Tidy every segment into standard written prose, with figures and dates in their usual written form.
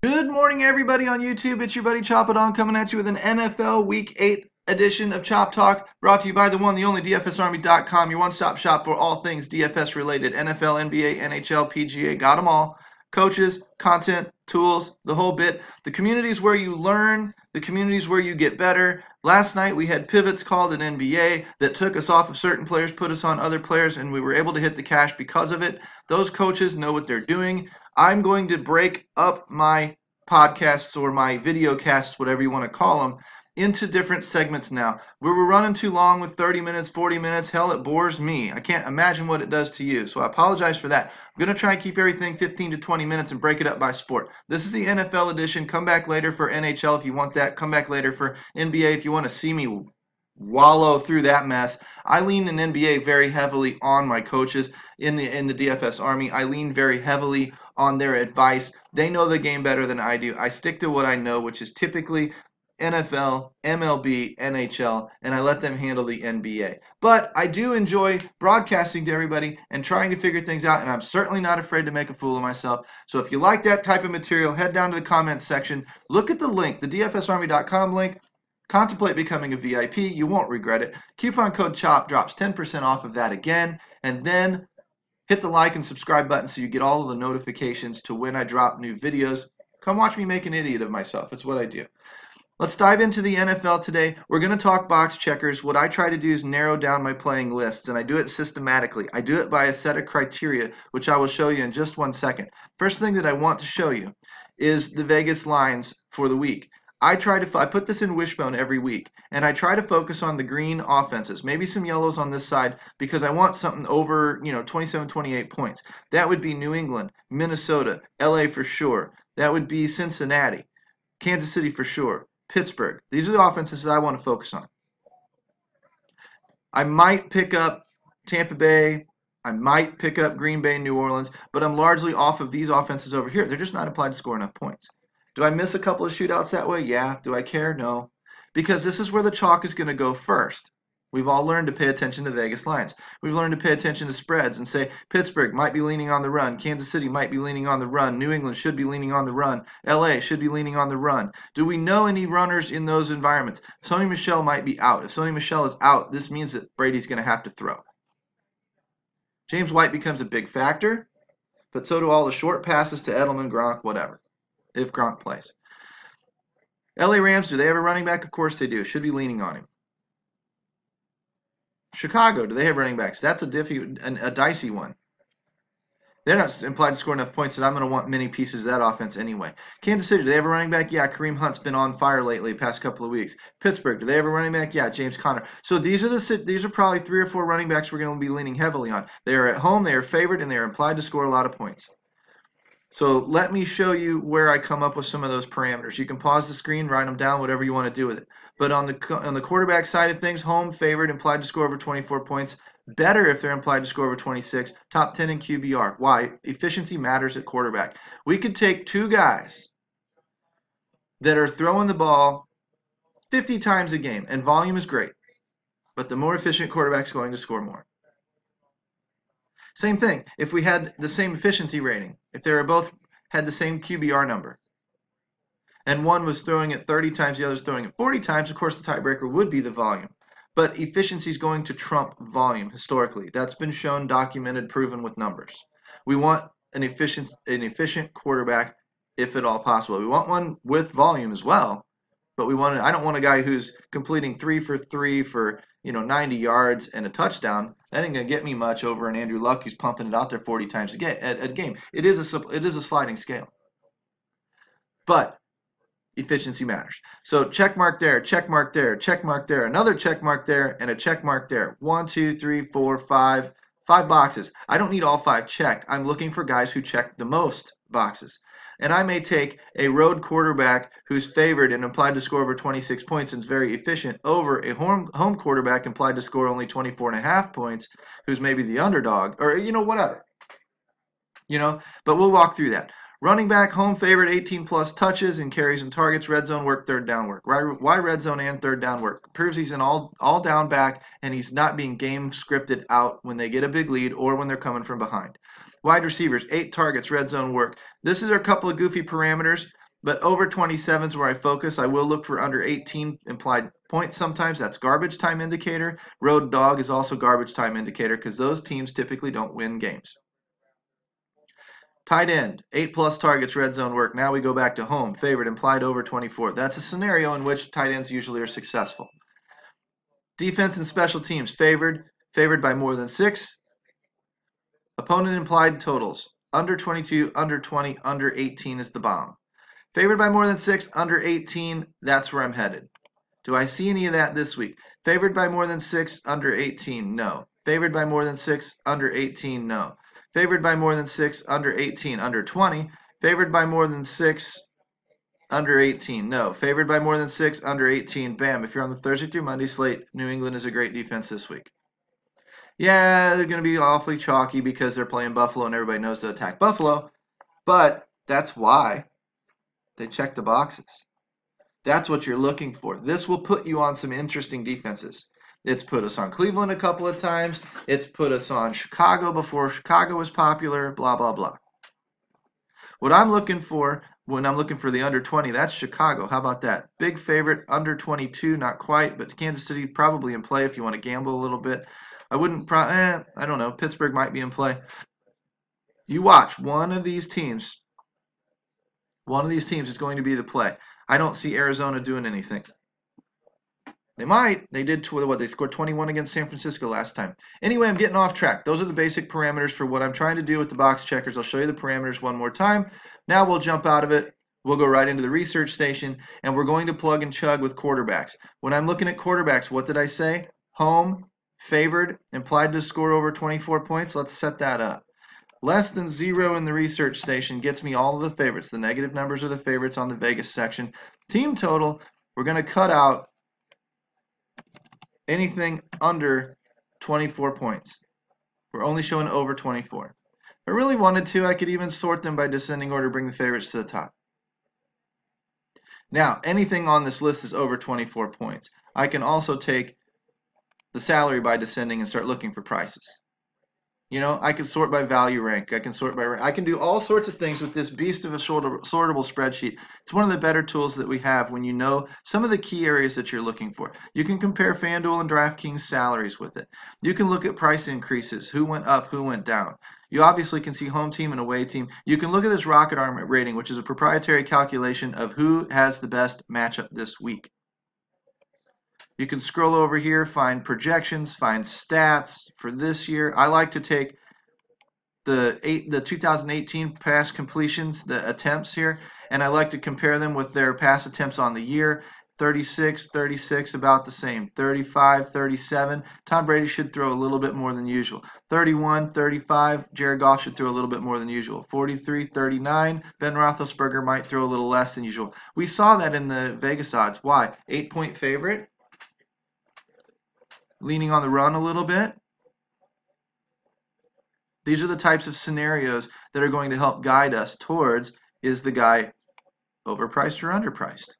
Good morning, everybody on YouTube. It's your buddy ChopTalk coming at you with an NFL Week 8 edition of Chop Talk, brought to you by the one, the only DFSArmy.com, your one-stop shop for all things DFS related. NFL, NBA, NHL, PGA, got them all. Coaches, content, tools, the whole bit. The community is where you learn. The community is where you get better. Last night we had pivots called in NBA that took us off of certain players, put us on other players, and we were able to hit the cash because of it. Those coaches know what they're doing. I'm going to break up my podcasts or my video casts, whatever you want to call them, into different segments now. We were running too long with 30 minutes, 40 minutes. Hell, it bores me. I can't imagine what it does to you. So I apologize for that. I'm going to try and keep everything 15 to 20 minutes and break it up by sport. This is the NFL edition. Come back later for NHL if you want that. Come back later for NBA if you want to see me wallow through that mess. I lean in NBA very heavily on my coaches in the DFS Army. I lean very heavily on their advice. They know the game better than I do. I stick to what I know, which is typically NFL, MLB, NHL, and I let them handle the NBA. But I do enjoy broadcasting to everybody and trying to figure things out, and I'm certainly not afraid to make a fool of myself. So if you like that type of material, head down to the comments section. Look at the link, the DFSArmy.com link. Contemplate becoming a VIP. You won't regret it. Coupon code CHOP drops 10% off of that again, and then hit the like and subscribe button so you get all of the notifications to when I drop new videos. Come watch me make an idiot of myself. It's what I do. Let's dive into the NFL today. We're going to talk box checkers. What I try to do is narrow down my playing lists, and I do it systematically. I do it by a set of criteria, which I will show you in just 1 second. First thing that I want to show you is the Vegas lines for the week. I put this in Wishbone every week, and I try to focus on the green offenses, maybe some yellows on this side, because I want something over, 27, 28 points. That would be New England, Minnesota, LA for sure. That would be Cincinnati, Kansas City for sure, Pittsburgh. These are the offenses that I want to focus on. I might pick up Tampa Bay. I might pick up Green Bay, New Orleans, but I'm largely off of these offenses over here. They're just not applied to score enough points. Do I miss a couple of shootouts that way? Yeah. Do I care? No. Because this is where the chalk is going to go first. We've all learned to pay attention to Vegas lines. We've learned to pay attention to spreads and say Pittsburgh might be leaning on the run. Kansas City might be leaning on the run. New England should be leaning on the run. LA should be leaning on the run. Do we know any runners in those environments? Sony Michel might be out. If Sony Michel is out, this means that Brady's going to have to throw. James White becomes a big factor, but so do all the short passes to Edelman, Gronk, whatever, if Gronk plays. LA Rams, do they have a running back? Of course they do. Should be leaning on him. Chicago, do they have running backs? That's a dicey one. They're not implied to score enough points that I'm going to want many pieces of that offense anyway. Kansas City, do they have a running back? Yeah, Kareem Hunt's been on fire lately, past couple of weeks. Pittsburgh, do they have a running back? Yeah, James Conner. So these are probably 3 or 4 running backs we're going to be leaning heavily on. They are at home, they are favored, and they are implied to score a lot of points. So let me show you where I come up with some of those parameters. You can pause the screen, write them down, whatever you want to do with it. But on the quarterback side of things, home favored, implied to score over 24 points. Better if they're implied to score over 26. Top 10 in QBR. Why? Efficiency matters at quarterback. We could take 2 guys that are throwing the ball 50 times a game, and volume is great. But the more efficient quarterback's going to score more. Same thing, if we had the same efficiency rating, if they were both had the same QBR number, and one was throwing it 30 times, the other's throwing it 40 times, of course the tiebreaker would be the volume. But efficiency is going to trump volume historically. That's been shown, documented, proven with numbers. We want an efficient quarterback if at all possible. We want one with volume as well, but I don't want a guy who's completing 3 for 3 for 90 yards and a touchdown. That ain't gonna get me much over an Andrew Luck who's pumping it out there 40 times a game. It is a sliding scale, but efficiency matters. So check mark there, check mark there, check mark there, another check mark there, and a check mark there. 1, 2, 3, 4, 5 boxes. I don't need all 5 checked. I'm looking for guys who check the most boxes. And I may take a road quarterback who's favored and implied to score over 26 points and is very efficient over a home quarterback implied to score only 24.5 points, who's maybe the underdog, or whatever. But we'll walk through that. Running back, home favorite, 18 plus touches and carries and targets. Red zone work, third down work. Why red zone and third down work? Proves he's an all down back and he's not being game scripted out when they get a big lead or when they're coming from behind. Wide receivers, 8 targets, red zone work. This is a couple of goofy parameters. But over 27 is where I focus. I will look for under 18 implied points sometimes. That's garbage time indicator. Road dog is also garbage time indicator because those teams typically don't win games. Tight end, 8+ targets, red zone work. Now we go back to home. Favorite, implied over 24. That's a scenario in which tight ends usually are successful. Defense and special teams, favored by more than 6. Opponent implied totals, under 22, under 20, under 18 is the bomb. Favored by more than 6, under 18, that's where I'm headed. Do I see any of that this week? Favored by more than 6, under 18, no. Favored by more than 6, under 18, no. Favored by more than 6, under 18, under 20. Favored by more than 6, under 18, no. Favored by more than 6, under 18, bam. If you're on the Thursday through Monday slate, New England is a great defense this week. Yeah, they're going to be awfully chalky because they're playing Buffalo and everybody knows to attack Buffalo, but that's why they check the boxes. That's what you're looking for. This will put you on some interesting defenses. It's put us on Cleveland a couple of times. It's put us on Chicago before Chicago was popular, blah, blah, blah. What I'm looking for when I'm looking for the under 20, that's Chicago. How about that? Big favorite, under 22, not quite, but Kansas City probably in play if you want to gamble a little bit. I wouldn't, I don't know. Pittsburgh might be in play. You watch, one of these teams is going to be the play. I don't see Arizona doing anything. They might. They did what? They scored 21 against San Francisco last time. Anyway, I'm getting off track. Those are the basic parameters for what I'm trying to do with the box checkers. I'll show you the parameters one more time. Now we'll jump out of it. We'll go right into the research station, and we're going to plug and chug with quarterbacks. When I'm looking at quarterbacks, what did I say? Home, favored, implied to score over 24 points. Let's set that up. Less than 0 in the research station gets me all of the favorites. The negative numbers are the favorites on the Vegas section. Team total, we're going to cut out anything under 24 points. We're only showing over 24. If I really wanted to, I could even sort them by descending order, bring the favorites to the top. Now, anything on this list is over 24 points. I can also take the salary by descending and start looking for prices. You know, I can sort by value rank. I can sort by rank. I can do all sorts of things with this beast of a sortable spreadsheet. It's one of the better tools that we have when you know some of the key areas that you're looking for. You can compare Fanduel and DraftKings salaries with it. You can look at price increases, who went up, who went down. You obviously can see home team and away team. You can look at this Rocket Arm rating, which is a proprietary calculation of who has the best matchup this week. You can scroll over here, find projections, find stats for this year. I like to take the 2018 pass completions, the attempts here, and I like to compare them with their pass attempts on the year. 36, 36, about the same. 35, 37. Tom Brady should throw a little bit more than usual. 31, 35. Jared Goff should throw a little bit more than usual. 43, 39. Ben Roethlisberger might throw a little less than usual. We saw that in the Vegas odds. Why? 8-point favorite. Leaning on the run a little bit. These are the types of scenarios that are going to help guide us towards, is the guy overpriced or underpriced?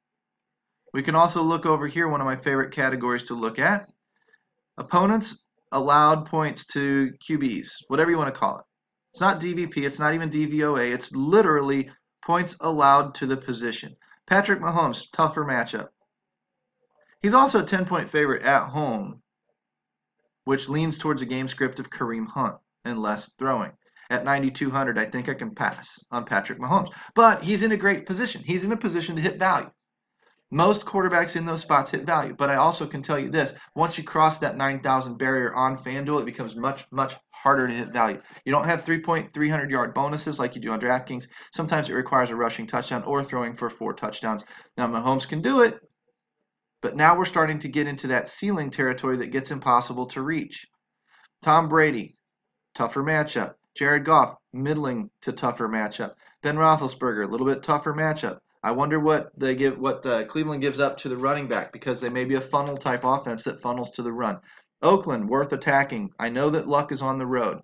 We can also look over here, one of my favorite categories to look at. Opponents allowed points to QBs, whatever you want to call it. It's not DVP, it's not even DVOA, it's literally points allowed to the position. Patrick Mahomes, tougher matchup. He's also a 10-point favorite at home, which leans towards a game script of Kareem Hunt and less throwing. At 9,200, I think I can pass on Patrick Mahomes. But he's in a great position. He's in a position to hit value. Most quarterbacks in those spots hit value. But I also can tell you this, once you cross that 9,000 barrier on FanDuel, it becomes much, much harder to hit value. You don't have 300-yard bonuses like you do on DraftKings. Sometimes it requires a rushing touchdown or throwing for 4 touchdowns. Now, Mahomes can do it, but now we're starting to get into that ceiling territory that gets impossible to reach. Tom Brady, tougher matchup. Jared Goff, middling to tougher matchup. Ben Roethlisberger, a little bit tougher matchup. I wonder what Cleveland gives up to the running back, because they may be a funnel type offense that funnels to the run. Oakland, worth attacking. I know that Luck is on the road.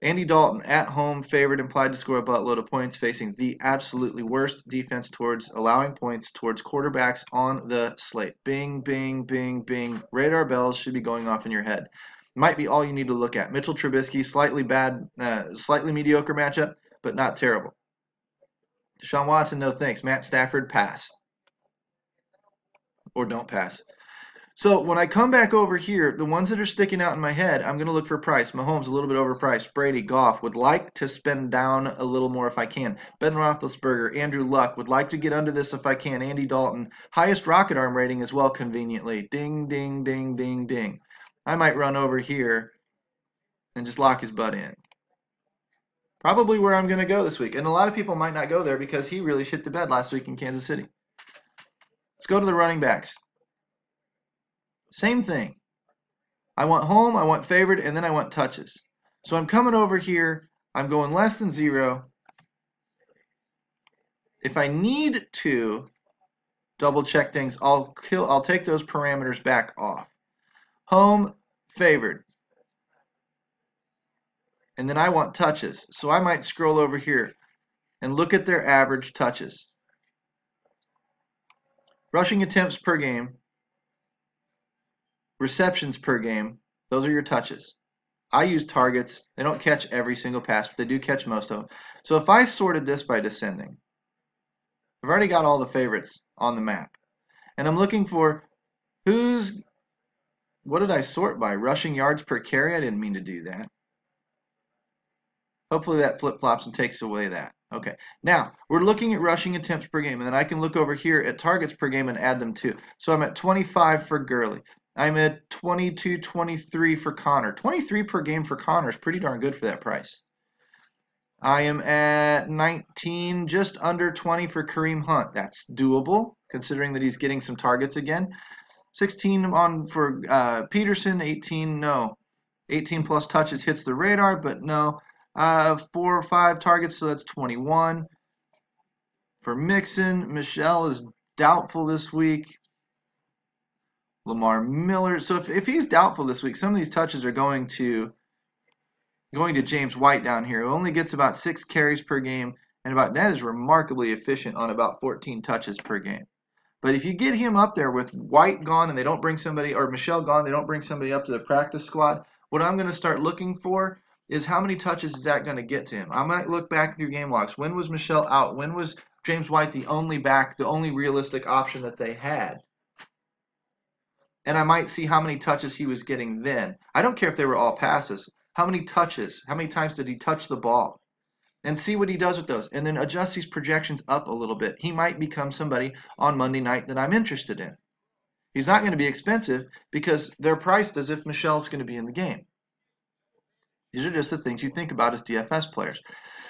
Andy Dalton, at home, favored, implied to score a buttload of points, facing the absolutely worst defense towards allowing points towards quarterbacks on the slate. Bing, bing, bing, bing. Radar bells should be going off in your head. Might be all you need to look at. Mitchell Trubisky, slightly mediocre matchup, but not terrible. Deshaun Watson, no thanks. Matt Stafford, pass. Or don't pass. So when I come back over here, the ones that are sticking out in my head, I'm going to look for price. Mahomes, a little bit overpriced. Brady, Goff, would like to spend down a little more if I can. Ben Roethlisberger, Andrew Luck, would like to get under this if I can. Andy Dalton, highest rocket arm rating as well, conveniently. Ding, ding, ding, ding, ding. I might run over here and just lock his butt in. Probably where I'm going to go this week. And a lot of people might not go there because he really shit the bed last week in Kansas City. Let's go to the running backs. Same thing. I want home, I want favored, and then I want touches. So I'm coming over here. I'm going less than 0. If I need to double check things, I'll take those parameters back off. Home, favored. And then I want touches. So I might scroll over here and look at their average touches. Rushing attempts per game. Receptions per game. Those are your touches. I use targets. They don't catch every single pass, but they do catch most of them. So if I sorted this by descending, I've already got all the favorites on the map. And I'm looking for what did I sort by? Rushing yards per carry? I didn't mean to do that. Hopefully that flip-flops and takes away that. Okay, now we're looking at rushing attempts per game, and then I can look over here at targets per game and add them too. So I'm at 25 for Gurley. I'm at 22, 23 for Connor. 23 per game for Connor is pretty darn good for that price. I am at 19, just under 20 for Kareem Hunt. That's doable, considering that he's getting some targets again. 16 on for Peterson, 18, no. 18 plus touches hits the radar, but no. 4 or 5 targets, so that's 21. For Mixon, Michelle is doubtful this week. Lamar Miller. So if he's doubtful this week, some of these touches are going to James White down here, who only gets about 6 carries per game, and that is remarkably efficient on about 14 touches per game. But if you get him up there with White gone and they don't bring somebody, or Michelle gone, they don't bring somebody up to the practice squad, what I'm going to start looking for is how many touches is that going to get to him. I might look back through game logs. When was Michelle out? When was James White the only back, the only realistic option that they had? And I might see how many touches he was getting then. I don't care if they were all passes. How many touches? How many times did he touch the ball? And see what he does with those. And then adjust these projections up a little bit. He might become somebody on Monday night that I'm interested in. He's not going to be expensive because they're priced as if Michelle's going to be in the game. These are just the things you think about as DFS players.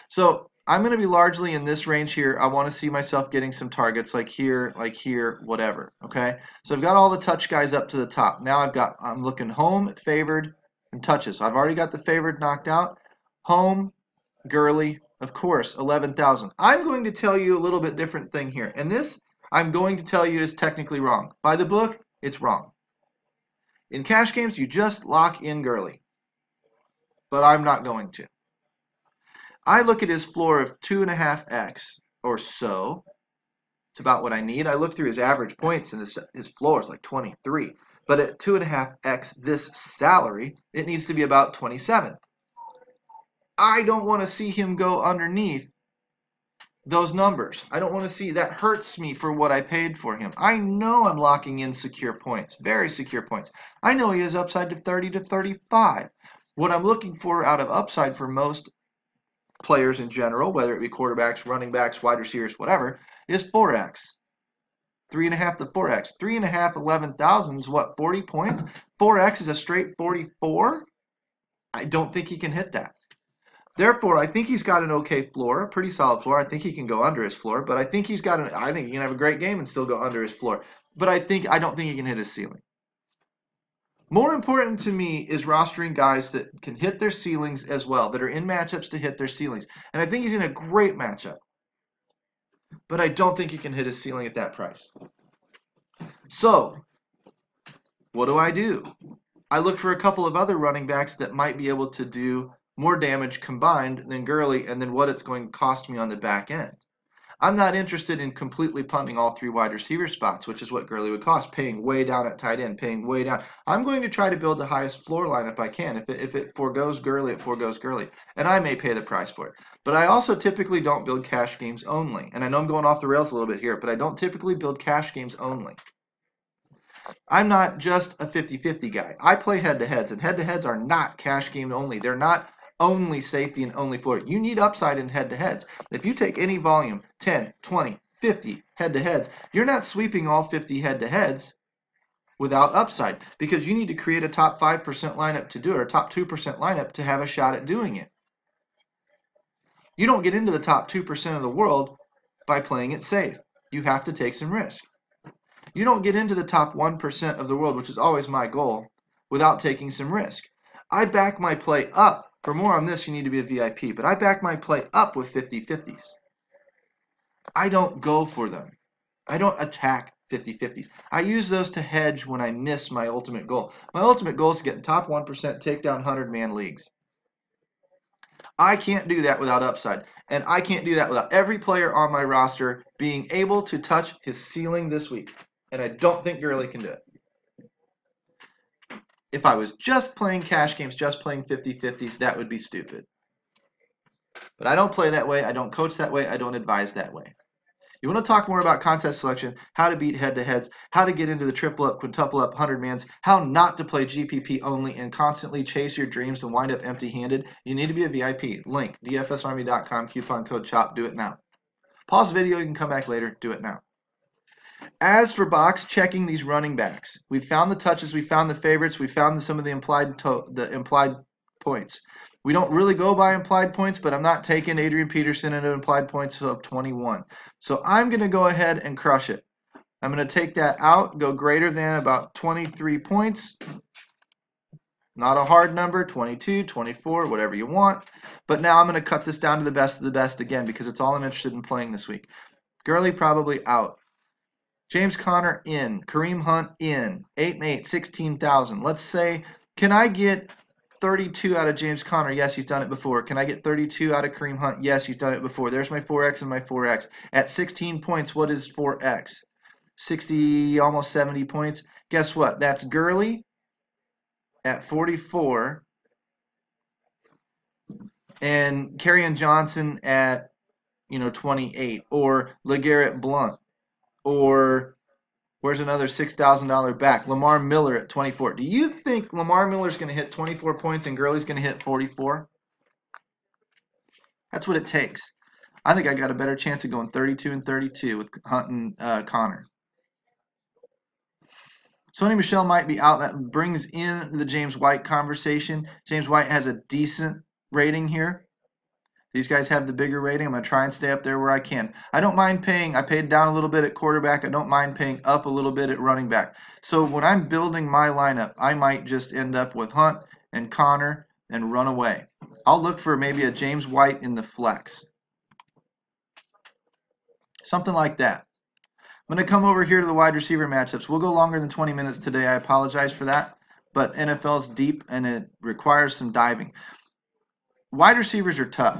So I'm going to be largely in this range here. I want to see myself getting some targets like here, whatever. Okay. So I've got all the touch guys up to the top. Now I'm looking home, favored, and touches. I've already got the favored knocked out. Home, Gurley, of course, 11,000. I'm going to tell you a little bit different thing here. And this I'm going to tell you is technically wrong. By the book, it's wrong. In cash games, you just lock in Gurley. But I'm not going to. I look at his floor of 2.5x or so. It's about what I need. I look through his average points and his floor is like 23. But at 2.5x this salary, it needs to be about 27. I don't want to see him go underneath those numbers. I don't want to see that. Hurts me for what I paid for him. I know I'm locking in secure points, very secure points. I know he has upside to 30 to 35. What I'm looking for out of upside for most players in general, whether it be quarterbacks, running backs, wide receivers, whatever, is 4x. 3.5 to 4x. 3.5, 11,000 is what, 40 points? 4x is a straight 44? I don't think he can hit that. Therefore, I think he's got an okay floor, a pretty solid floor. I think he can go under his floor, but I think he can have a great game and still go under his floor. But I don't think he can hit his ceiling. More important to me is rostering guys that can hit their ceilings as well, that are in matchups to hit their ceilings. And I think he's in a great matchup. But I don't think he can hit his ceiling at that price. So, what do? I look for a couple of other running backs that might be able to do more damage combined than Gurley and then what it's going to cost me on the back end. I'm not interested in completely punting all 3 wide receiver spots, which is what Gurley would cost, paying way down at tight end, paying way down. I'm going to try to build the highest floor lineup I can. If it forgoes Gurley, it forgoes Gurley. And I may pay the price for it. But I also typically don't build cash games only. And I know I'm going off the rails a little bit here, but I don't typically build cash games only. I'm not just a 50-50 guy. I play head-to-heads, and head-to-heads are not cash game only. They're not only safety and only floor. You need upside in head-to-heads. If you take any volume, 10, 20, 50 head-to-heads, you're not sweeping all 50 head-to-heads without upside, because you need to create a top 5% lineup to do it, or top 2% lineup to have a shot at doing it. You don't get into the top 2% of the world by playing it safe. You have to take some risk. You don't get into the top 1% of the world, which is always my goal, without taking some risk. I back my play up. For more on this, you need to be a VIP, but I back my play up with 50-50s. I don't go for them. I don't attack 50-50s. I use those to hedge when I miss my ultimate goal. My ultimate goal is to get in top 1%, take down 100-man leagues. I can't do that without upside, and I can't do that without every player on my roster being able to touch his ceiling this week. And I don't think Gurley can do it. If I was just playing cash games, just playing 50-50s, that would be stupid. But I don't play that way. I don't coach that way. I don't advise that way. You want to talk more about contest selection, how to beat head-to-heads, how to get into the triple up, quintuple up, 100-mans, how not to play GPP only and constantly chase your dreams and wind up empty-handed, you need to be a VIP. Link, dfsarmy.com, coupon code CHOP. Do it now. Pause the video. You can come back later. Do it now. As for box checking these running backs, we found the touches, we found the favorites, we found some of the implied points. We don't really go by implied points, but I'm not taking Adrian Peterson into implied points of 21. So I'm going to go ahead and crush it. I'm going to take that out, go greater than about 23 points. Not a hard number, 22, 24, whatever you want. But now I'm going to cut this down to the best of the best again because it's all I'm interested in playing this week. Gurley probably out. James Conner in. Kareem Hunt in. 8 and 8, 16,000. Let's say, can I get 32 out of James Conner? Yes, he's done it before. Can I get 32 out of Kareem Hunt? Yes, he's done it before. There's my 4X and my 4X. At 16 points, what is 4X? 60, almost 70 points. Guess what? That's Gurley at 44 and Kerryon Johnson at 28, or LeGarrette Blount, or where's another $6,000 back? Lamar Miller at 24. Do you think Lamar Miller's going to hit 24 points and Gurley's going to hit 44? That's what it takes. I think I got a better chance of going 32 and 32 with Hunt and Conner. Sony Michel might be out. That brings in the James White conversation. James White has a decent rating here. These guys have the bigger rating. I'm going to try and stay up there where I can. I don't mind paying. I paid down a little bit at quarterback. I don't mind paying up a little bit at running back. So when I'm building my lineup, I might just end up with Hunt and Conner and run away. I'll look for maybe a James White in the flex. Something like that. I'm going to come over here to the wide receiver matchups. We'll go longer than 20 minutes today. I apologize for that. But NFL's deep and it requires some diving. Wide receivers are tough.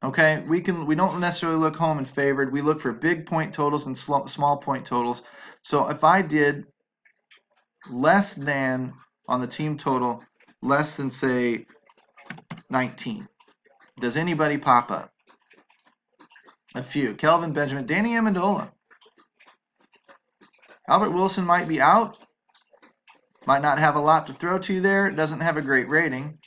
Okay, we don't necessarily look home and favored. We look for big point totals and small point totals. So if I did less than on the team total, less than say 19, does anybody pop up? A few. Kelvin Benjamin, Danny Amendola. Albert Wilson might be out. Might not have a lot to throw to there. Doesn't have a great rating.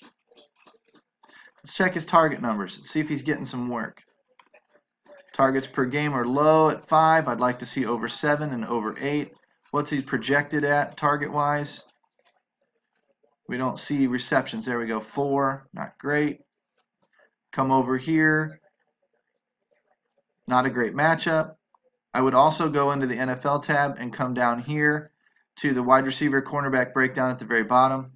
Let's check his target numbers. Let's see if he's getting some work. Targets per game are low at 5. I'd like to see over 7 and over 8. What's he projected at target-wise? We don't see receptions. There we go. 4. Not great. Come over here. Not a great matchup. I would also go into the NFL tab and come down here to the wide receiver cornerback breakdown at the very bottom.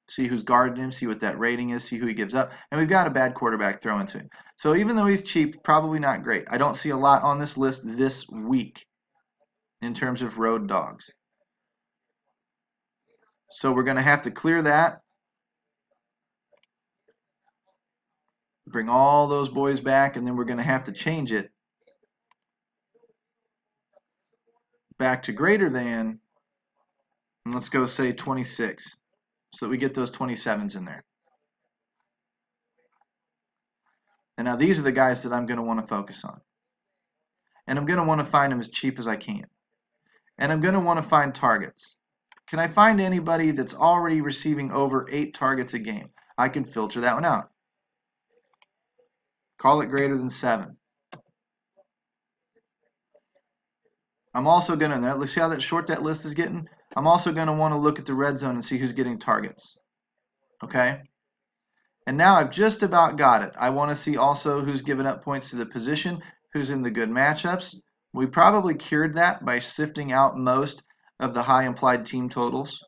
See who's guarding him, see what that rating is, see who he gives up. And we've got a bad quarterback throwing to him. So even though he's cheap, probably not great. I don't see a lot on this list this week in terms of road dogs. So we're going to have to clear that. Bring all those boys back, and then we're going to have to change it back to greater than, and let's go say 26, so that we get those 27s in there. And now these are the guys that I'm going to want to focus on. And I'm going to want to find them as cheap as I can. And I'm going to want to find targets. Can I find anybody that's already receiving over 8 targets a game? I can filter that one out. Call it greater than 7. I'm also going to, let's see how that short that list is getting. I'm also going to want to look at the red zone and see who's getting targets. Okay? And now I've just about got it. I want to see also who's giving up points to the position, who's in the good matchups. We probably cured that by sifting out most of the high implied team totals.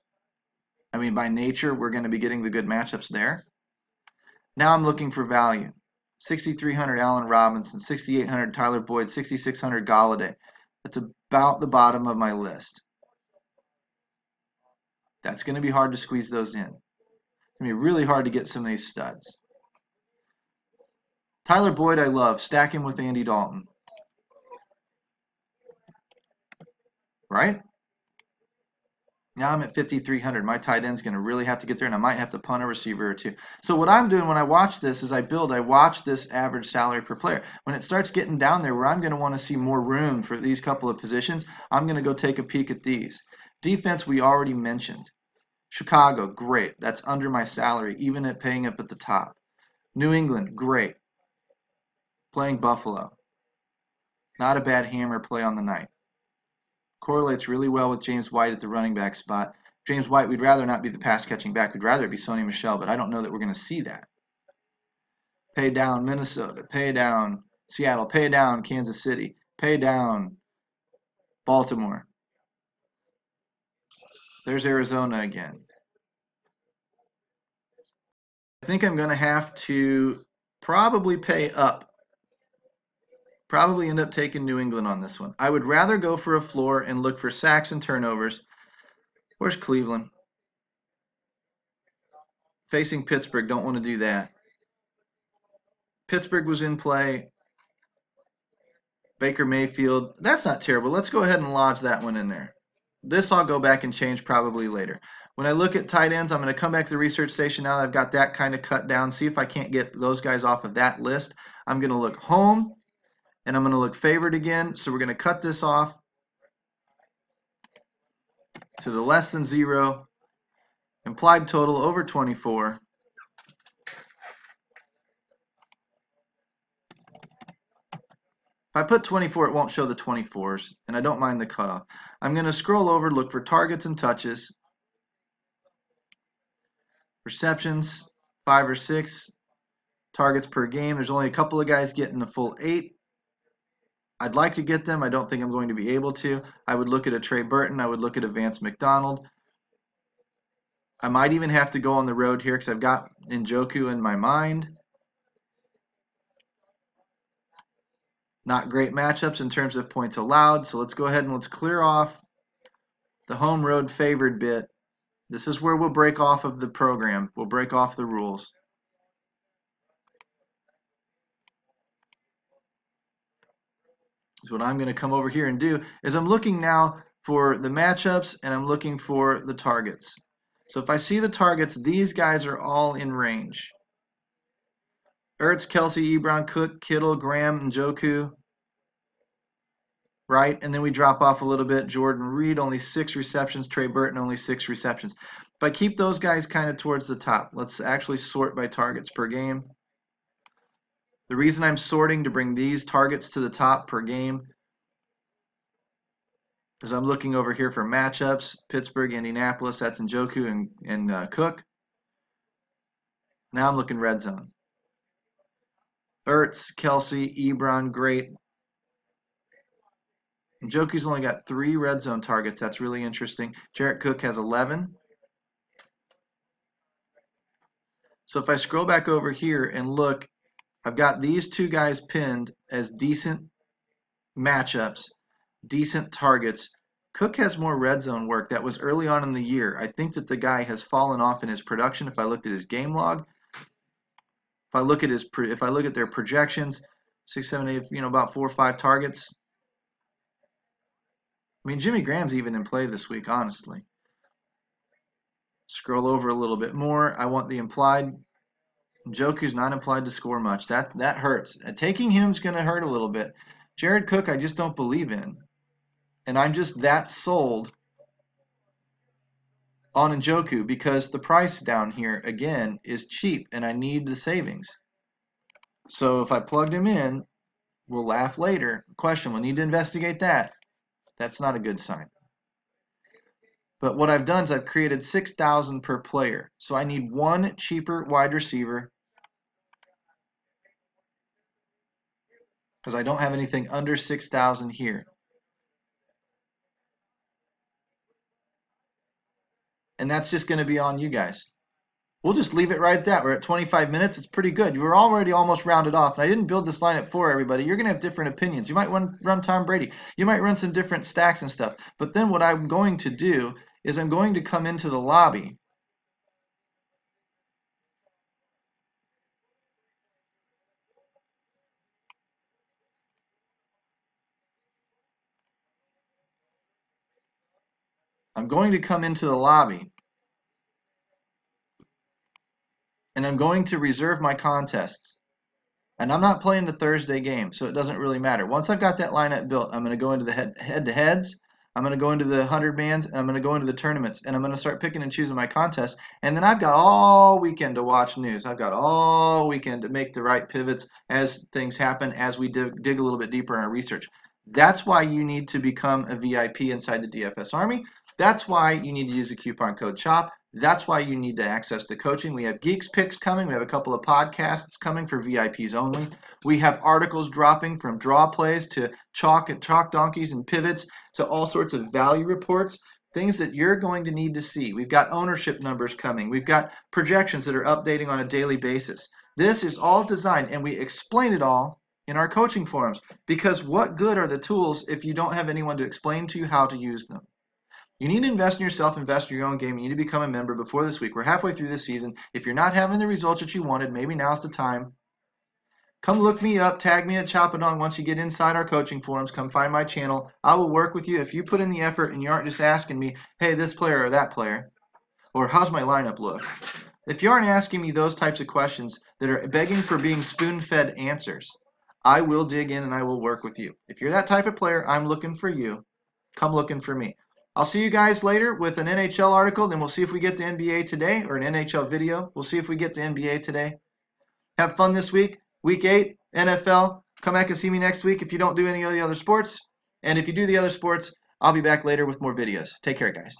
I mean, by nature, we're going to be getting the good matchups there. Now I'm looking for value. 6,300 Allen Robinson, 6,800 Tyler Boyd, 6,600 Galladay. That's about the bottom of my list. That's going to be hard to squeeze those in. It's going to be really hard to get some of these studs. Tyler Boyd I love. Stack him with Andy Dalton. Right? Now I'm at 5,300. My tight end's going to really have to get there, and I might have to punt a receiver or two. So what I'm doing when I watch this is I watch this average salary per player. When it starts getting down there where I'm going to want to see more room for these couple of positions, I'm going to go take a peek at these. Defense we already mentioned. Chicago, great. That's under my salary, even at paying up at the top. New England, great. Playing Buffalo. Not a bad hammer play on the night. Correlates really well with James White at the running back spot. James White, we'd rather not be the pass-catching back. We'd rather it be Sony Michel, but I don't know that we're going to see that. Pay down Minnesota. Pay down Seattle. Pay down Kansas City. Pay down Baltimore. There's Arizona again. I think I'm going to have to probably pay up. Probably end up taking New England on this one. I would rather go for a floor and look for sacks and turnovers. Where's Cleveland? Facing Pittsburgh, don't want to do that. Pittsburgh was in play. Baker Mayfield, that's not terrible. Let's go ahead and lodge that one in there. This I'll go back and change probably later. When I look at tight ends, I'm going to come back to the research station now that I've got that kind of cut down, see if I can't get those guys off of that list. I'm going to look home, and I'm going to look favored again. So we're going to cut this off to the less than 0. Implied total over 24. If I put 24, it won't show the 24s, and I don't mind the cutoff. I'm going to scroll over, look for targets and touches. Receptions, 5 or 6. Targets per game. There's only a couple of guys getting a full 8. I'd like to get them. I don't think I'm going to be able to. I would look at a Trey Burton. I would look at a Vance McDonald. I might even have to go on the road here because I've got Njoku in my mind. Not great matchups in terms of points allowed. So let's go ahead and let's clear off the home road favored bit. This is where we'll break off of the program. We'll break off the rules. So what I'm going to come over here and do is I'm looking now for the matchups and I'm looking for the targets. So if I see the targets, these guys are all in range. Ertz, Kelsey, Ebron, Cook, Kittle, Graham, Njoku. Right? And then we drop off a little bit. Jordan Reed, only 6 receptions. Trey Burton, only 6 receptions. If I keep those guys kind of towards the top, let's actually sort by targets per game. The reason I'm sorting to bring these targets to the top per game is I'm looking over here for matchups. Pittsburgh, Indianapolis, that's Njoku and Cook. Now I'm looking red zone. Ertz, Kelsey, Ebron, great. Njoku's only got 3 red zone targets. That's really interesting. Jarrett Cook has 11. So if I scroll back over here and look, I've got these 2 guys pinned as decent matchups, decent targets. Cook has more red zone work. That was early on in the year. I think that the guy has fallen off in his production. If I looked at his game log, if I look at their projections, 6, 7, 8, about 4 or 5 targets. mean, Jimmy Graham's even in play this week, honestly. Scroll over a little bit more. I want the implied. Njoku's not implied to score much. That hurts. Taking him's going to hurt a little bit. Jared Cook, I just don't believe in. And I'm just that sold on Njoku because the price down here, again, is cheap and I need the savings. So if I plugged him in, we'll laugh later. Question, we'll need to investigate that. That's not a good sign. But what I've done is I've created 6,000 per player. So I need one cheaper wide receiver because I don't have anything under 6,000 here. And that's just going to be on you guys. We'll just leave it right at that. We're at 25 minutes. It's pretty good. You were already almost rounded off. And I didn't build this lineup for everybody. You're going to have different opinions. You might run Tom Brady. You might run some different stacks and stuff. But then what I'm going to do is I'm going to come into the lobby. I'm going to come into the lobby. And I'm going to reserve my contests. And I'm not playing the Thursday game, so it doesn't really matter. Once I've got that lineup built, I'm going to go into the head-to-heads, I'm going to go into the 100-mans, and I'm going to go into the tournaments, and I'm going to start picking and choosing my contests. And then I've got all weekend to watch news. I've got all weekend to make the right pivots as things happen, as we dig a little bit deeper in our research. That's why you need to become a VIP inside the DFS Army. That's why you need to use the coupon code CHOP. That's why you need to access the coaching. We have Geeks Picks coming. We have a couple of podcasts coming for VIPs only. We have articles dropping from draw plays to chalk donkeys and pivots to all sorts of value reports, things that you're going to need to see. We've got ownership numbers coming. We've got projections that are updating on a daily basis. This is all designed, and we explain it all in our coaching forums, because what good are the tools if you don't have anyone to explain to you how to use them? You need to invest in yourself, invest in your own game. You need to become a member before this week. We're halfway through this season. If you're not having the results that you wanted, maybe now's the time. Come look me up, tag me at Chopadong once you get inside our coaching forums. Come find my channel. I will work with you if you put in the effort and you aren't just asking me, hey, this player or that player, or how's my lineup look? If you aren't asking me those types of questions that are begging for being spoon-fed answers, I will dig in and I will work with you. If you're that type of player, I'm looking for you. Come looking for me. I'll see you guys later with an NHL article. Then we'll see if we get to NBA today, or an NHL video. We'll see if we get to NBA today. Have fun this week. Week 8, NFL. Come back and see me next week if you don't do any of the other sports. And if you do the other sports, I'll be back later with more videos. Take care, guys.